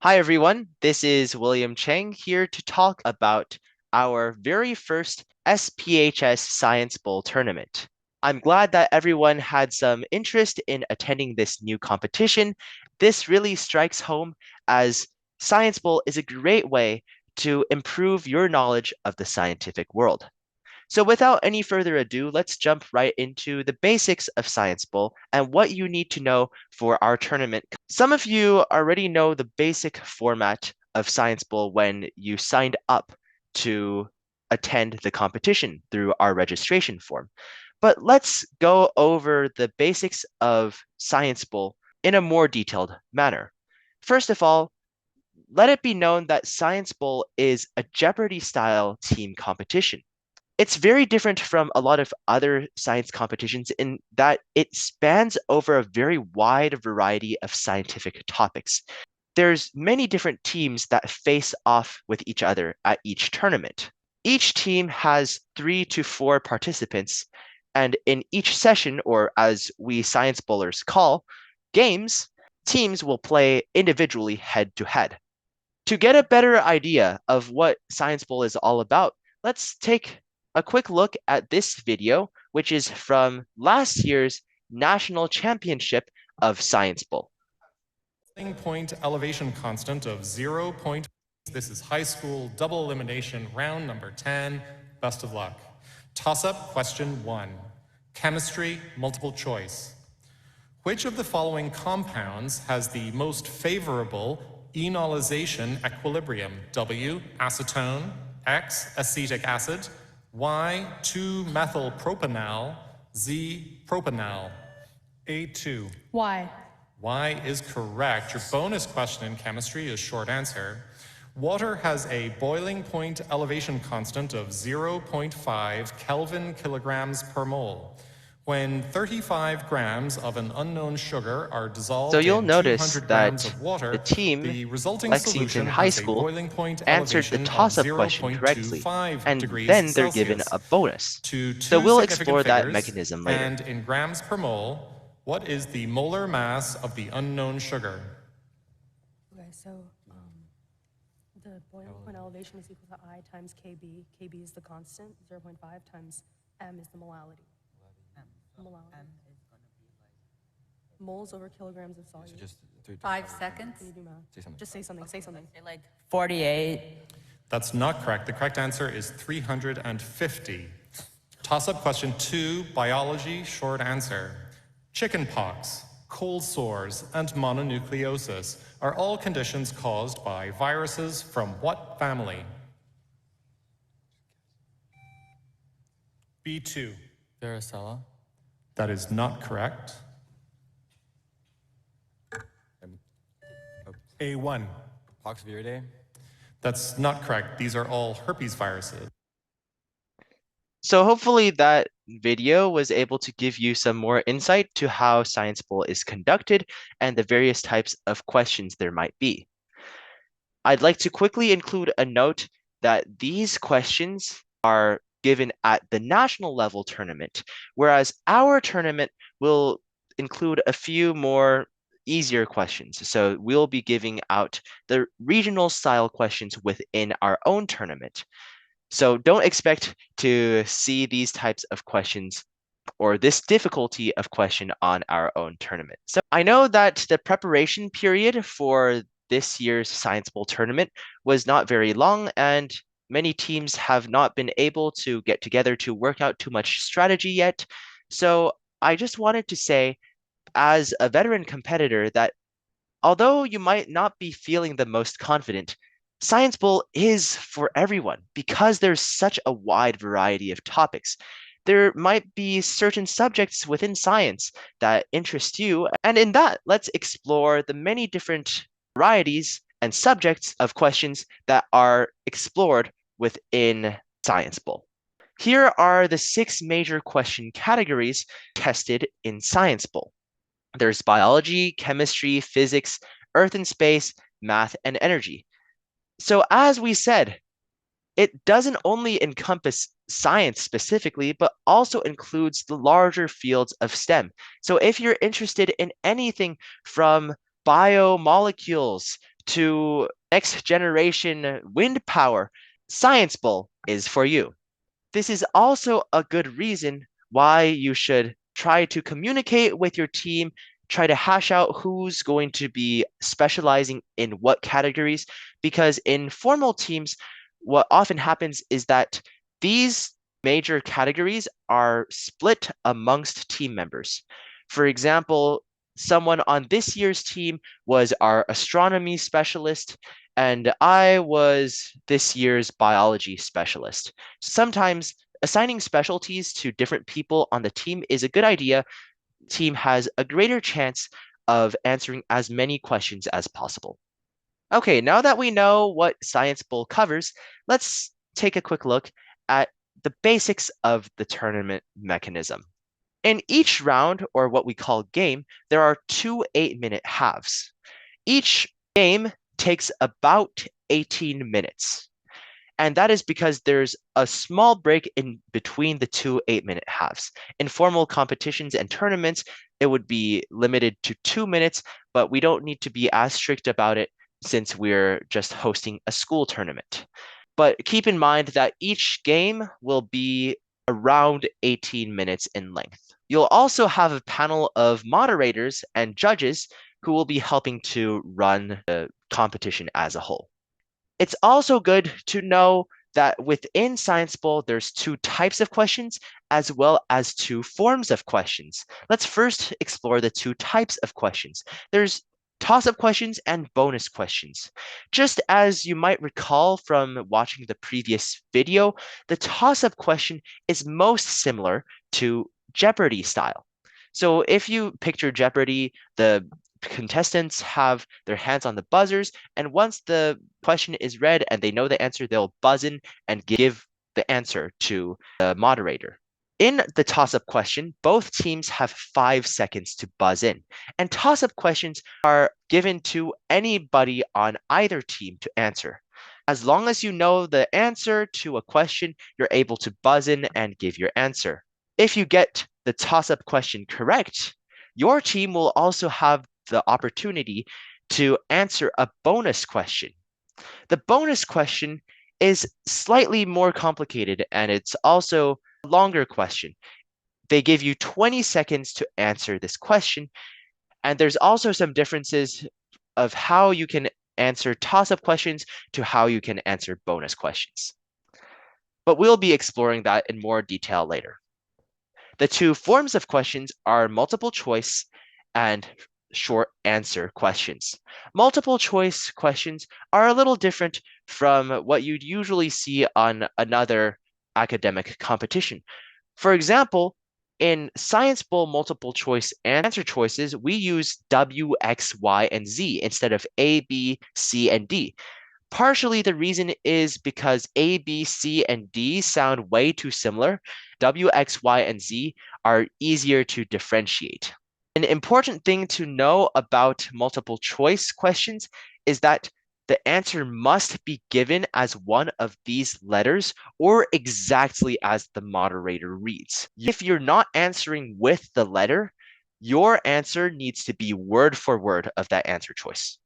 Hi, everyone. This is William Chang here to talk about our very first SPHS Science Bowl tournament. I'm glad that everyone had some interest in attending this new competition. This really strikes home as Science Bowl is a great way to improve your knowledge of the scientific world. So without any further ado, let's jump right into the basics of Science Bowl and what you need to know for our tournament. Some of you already know the basic format of Science Bowl when you signed up to attend the competition through our registration form. But let's go over the basics of Science Bowl in a more detailed manner. First of all, let it be known that Science Bowl is a Jeopardy-style team competition. It's very different from a lot of other science competitions in that it spans over a very wide variety of scientific topics. There's many different teams that face off with each other at each tournament. Each team has 3 to 4 participants, and in each session, or as we science bowlers call, games, teams will play individually head to head. To get a better idea of what Science Bowl is all about, let's take a quick look at this video, which is from last year's National Championship of Science Bowl. Point elevation constant of 0. This is high school double elimination round number 10. Best of luck. Toss-up question 1. Chemistry multiple choice. Which of the following compounds has the most favorable enolization equilibrium? W, acetone, X, acetic acid, Y, 2-methylpropanol, Z, propanol. A2. Y. Y is correct. Your bonus question in chemistry is short answer. Water has a boiling point elevation constant of 0.5 Kelvin kilograms per mole. When 35 grams of an unknown sugar are dissolved So you'll in notice 200 that grams of water, the team, the resulting Lexington solution High has a School, boiling point answered the elevation of toss-up question correctly, 0.25 and degrees then they're Celsius. given a bonus. To So two we'll significant explore that figures, mechanism later. and in grams per mole, what is the molar mass of the unknown sugar? Okay, so the boiling point elevation is equal to I times KB. KB is the constant. 0.5 times M is the molality. Molality. Moles over kilograms of solute. So just 5 seconds. Can you do math? Say something. Just say something. Say something. Say like 48. That's not correct. The correct answer is 350. Toss-up question 2, biology, short answer. Chickenpox, cold sores, and mononucleosis are all conditions caused by viruses from what family? B2. varicella. That is not correct. A1. Poxviridae. That's not correct. These are all herpes viruses. So hopefully that video was able to give you some more insight to how Science Bowl is conducted and the various types of questions there might be. I'd like to quickly include a note that these questions are given at the national level tournament, whereas our tournament will include a few more easier questions. So we'll be giving out the regional style questions within our own tournament. So don't expect to see these types of questions or this difficulty of question on our own tournament. So I know that the preparation period for this year's Science Bowl tournament was not very long, and many teams have not been able to get together to work out too much strategy yet. So I just wanted to say, as a veteran competitor, that although you might not be feeling the most confident, Science Bowl is for everyone because there's such a wide variety of topics. There might be certain subjects within science that interest you, and in that, let's explore the many different varieties and subjects of questions that are explored within Science Bowl. Here are the 6 major question categories tested in Science Bowl. There's biology, chemistry, physics, earth and space, math, and energy. So as we said, it doesn't only encompass science specifically, but also includes the larger fields of STEM. So if you're interested in anything from biomolecules to next generation wind power, Science Bowl is for you. This is also a good reason why you should try to communicate with your team, try to hash out who's going to be specializing in what categories, because in formal teams, what often happens is that these major categories are split amongst team members. For example, someone on this year's team was our astronomy specialist, and I was this year's biology specialist. Sometimes assigning specialties to different people on the team is a good idea. The team has a greater chance of answering as many questions as possible. Okay, now that we know what Science Bowl covers, let's take a quick look at the basics of the tournament mechanism. In each round, or what we call game, there are two 8-minute halves. Each game takes about 18 minutes. And that is because there's a small break in between the two 8-minute halves. In formal competitions and tournaments, it would be limited to 2 minutes, but we don't need to be as strict about it since we're just hosting a school tournament. But keep in mind that each game will be around 18 minutes in length. You'll also have a panel of moderators and judges who will be helping to run the competition as a whole. It's also good to know that within Science Bowl, there's two types of questions as well as two forms of questions. Let's first explore the two types of questions. There's toss-up questions and bonus questions. Just as you might recall from watching the previous video, the toss-up question is most similar to Jeopardy style. So if you picture Jeopardy, the contestants have their hands on the buzzers, and once the question is read and they know the answer, they'll buzz in and give the answer to the moderator. In the toss-up question, both teams have 5 seconds to buzz in, and toss-up questions are given to anybody on either team to answer. As long as you know the answer to a question, you're able to buzz in and give your answer. If you get the toss-up question correct, your team will also have the opportunity to answer a bonus question. The bonus question is slightly more complicated, and it's also a longer question. They give you 20 seconds to answer this question, and there's also some differences of how you can answer toss-up questions to how you can answer bonus questions. But we'll be exploring that in more detail later. The two forms of questions are multiple choice and short answer questions. Multiple choice questions are a little different from what you'd usually see on another academic competition. For example, in Science Bowl multiple choice answer choices, we use W, X, Y, and Z instead of A, B, C, and D. Partially, the reason is because A, B, C, and D sound way too similar. W, X, Y, and Z are easier to differentiate. An important thing to know about multiple choice questions is that the answer must be given as one of these letters or exactly as the moderator reads. If you're not answering with the letter, your answer needs to be word for word of that answer choice.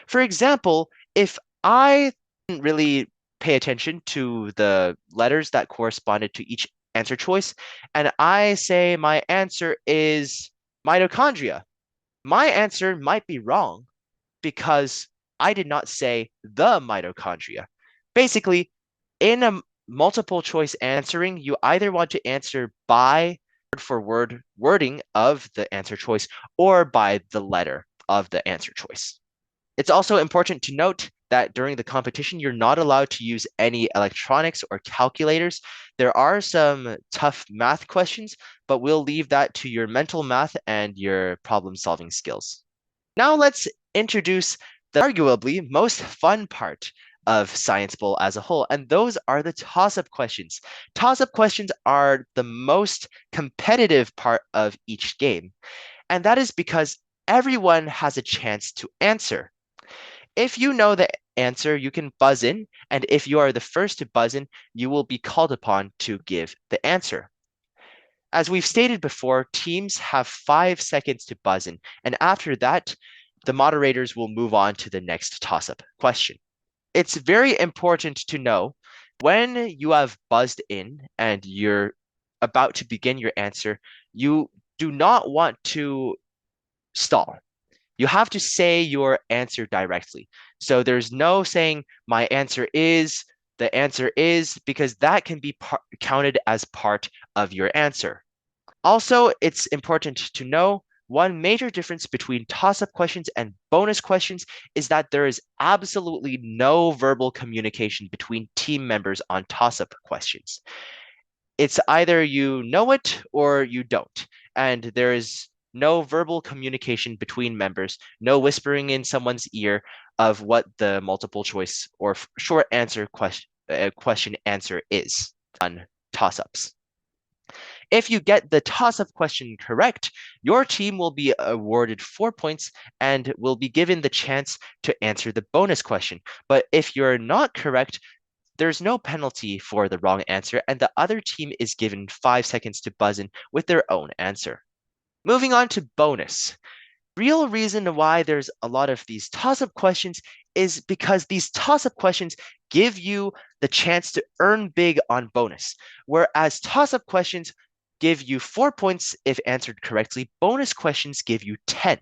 For example, if I didn't really pay attention to the letters that corresponded to each answer choice, and I say my answer is mitochondria, my answer might be wrong because I did not say the mitochondria. Basically, in a multiple choice answering, you either want to answer by word for word wording of the answer choice or by the letter of the answer choice. It's also important to note that during the competition, you're not allowed to use any electronics or calculators. There are some tough math questions, but we'll leave that to your mental math and your problem-solving skills. Now let's introduce the arguably most fun part of Science Bowl as a whole, and those are the toss-up questions. Toss-up questions are the most competitive part of each game, and that is because everyone has a chance to answer. If you know the answer, you can buzz in, and if you are the first to buzz in, you will be called upon to give the answer. As we've stated before, teams have 5 seconds to buzz in, and after that, The moderators will move on to the next toss-up question. It's very important to know when you have buzzed in and you're about to begin your answer, you do not want to stall. You have to say your answer directly. So there's no saying my answer is, the answer is, because that can be counted as part of your answer. Also, it's important to know one major difference between toss-up questions and bonus questions is that there is absolutely no verbal communication between team members on toss-up questions. It's either you know it or you don't, and there is no verbal communication between members, no whispering in someone's ear of what the multiple choice or short answer question answer is on toss-ups. If you get the toss-up question correct, your team will be awarded 4 points and will be given the chance to answer the bonus question. But if you're not correct, there's no penalty for the wrong answer, and the other team is given 5 seconds to buzz in with their own answer. Moving on to bonus. Real reason why there's a lot of these toss-up questions is because these toss-up questions give you the chance to earn big on bonus, whereas toss-up questions give you 4 points if answered correctly. Bonus questions give you 10.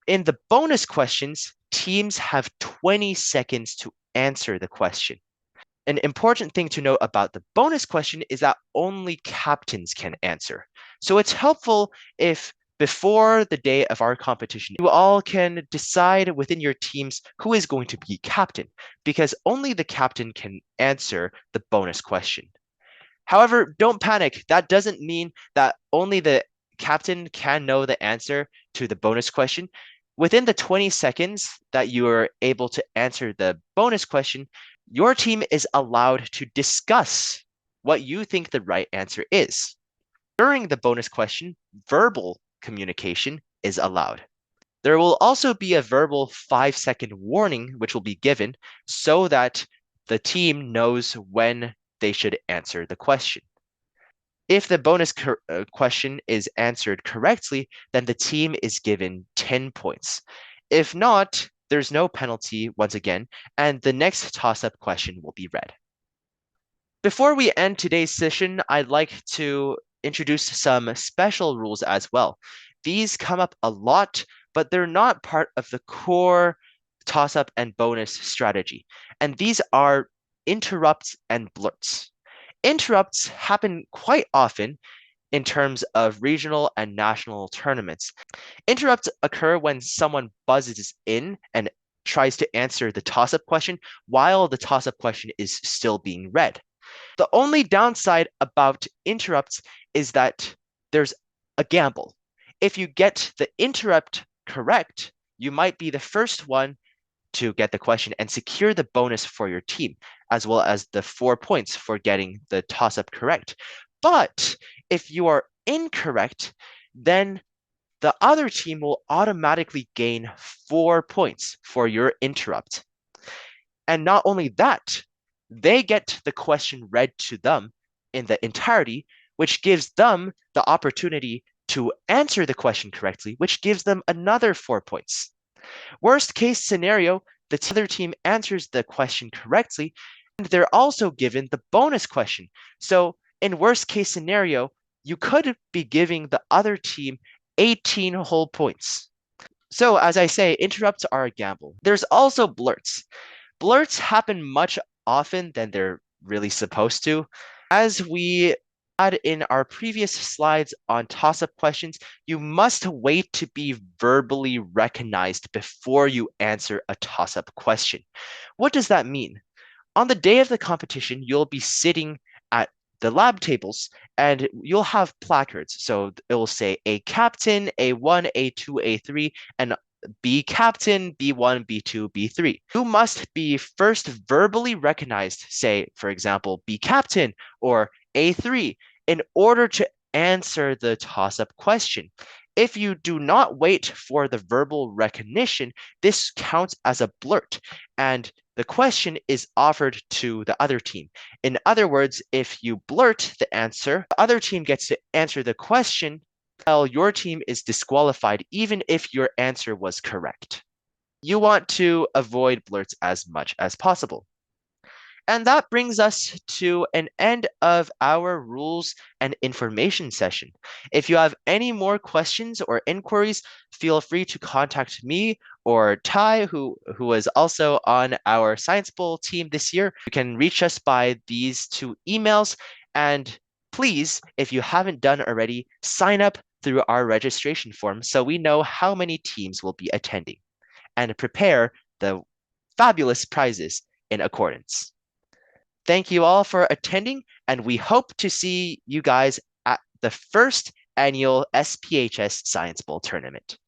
In the bonus questions, teams have 20 seconds to answer the question. An important thing to note about the bonus question is that only captains can answer. So it's helpful if before the day of our competition, you all can decide within your teams who is going to be captain, because only the captain can answer the bonus question. However, don't panic. That doesn't mean that only the captain can know the answer to the bonus question. Within the 20 seconds that you are able to answer the bonus question, your team is allowed to discuss what you think the right answer is. During the bonus question, verbal communication is allowed. There will also be a verbal 5-second warning which will be given so that the team knows when they should answer the question. If the bonus question is answered correctly, then the team is given 10 points. If not, there's no penalty once again, and the next toss-up question will be read. Before we end today's session, I'd like to introduce some special rules as well. These come up a lot, but they're not part of the core toss-up and bonus strategy. And these are interrupts and blurts. Interrupts happen quite often in terms of regional and national tournaments. Interrupts occur when someone buzzes in and tries to answer the toss-up question while the toss-up question is still being read. The only downside about interrupts is that there's a gamble. If you get the interrupt correct, you might be the first one to get the question and secure the bonus for your team, as well as the 4 points for getting the toss-up correct. But if you are incorrect, then the other team will automatically gain 4 points for your interrupt. And not only that, they get the question read to them in the entirety, which gives them the opportunity to answer the question correctly, which gives them another 4 points. Worst case scenario, the other team answers the question correctly, and they're also given the bonus question. So in worst case scenario, you could be giving the other team 18 whole points. So as I say, interrupts are a gamble. There's also blurts. Blurts happen much often than they're really supposed to. As we had in our previous slides on toss-up questions, you must wait to be verbally recognized before you answer a toss-up question. What does that mean? On the day of the competition, you'll be sitting at the lab tables and you'll have placards. So it will say A captain, A1, A2, A3, and B captain, B1, B2, B3. You must be first verbally recognized, say, for example, B captain or A3, in order to answer the toss-up question. If you do not wait for the verbal recognition, this counts as a blurt, and the question is offered to the other team. In other words, if you blurt the answer, the other team gets to answer the question while your team is disqualified, even if your answer was correct. you want to avoid blurts as much as possible. And that brings us to an end of our rules and information session. If you have any more questions or inquiries, feel free to contact me or Ty, who was also on our Science Bowl team this year. You can reach us by these two emails. And please, if you haven't done already, sign up through our registration form so we know how many teams will be attending and prepare the fabulous prizes in accordance. Thank you all for attending, and we hope to see you guys at the first annual SPHS Science Bowl tournament.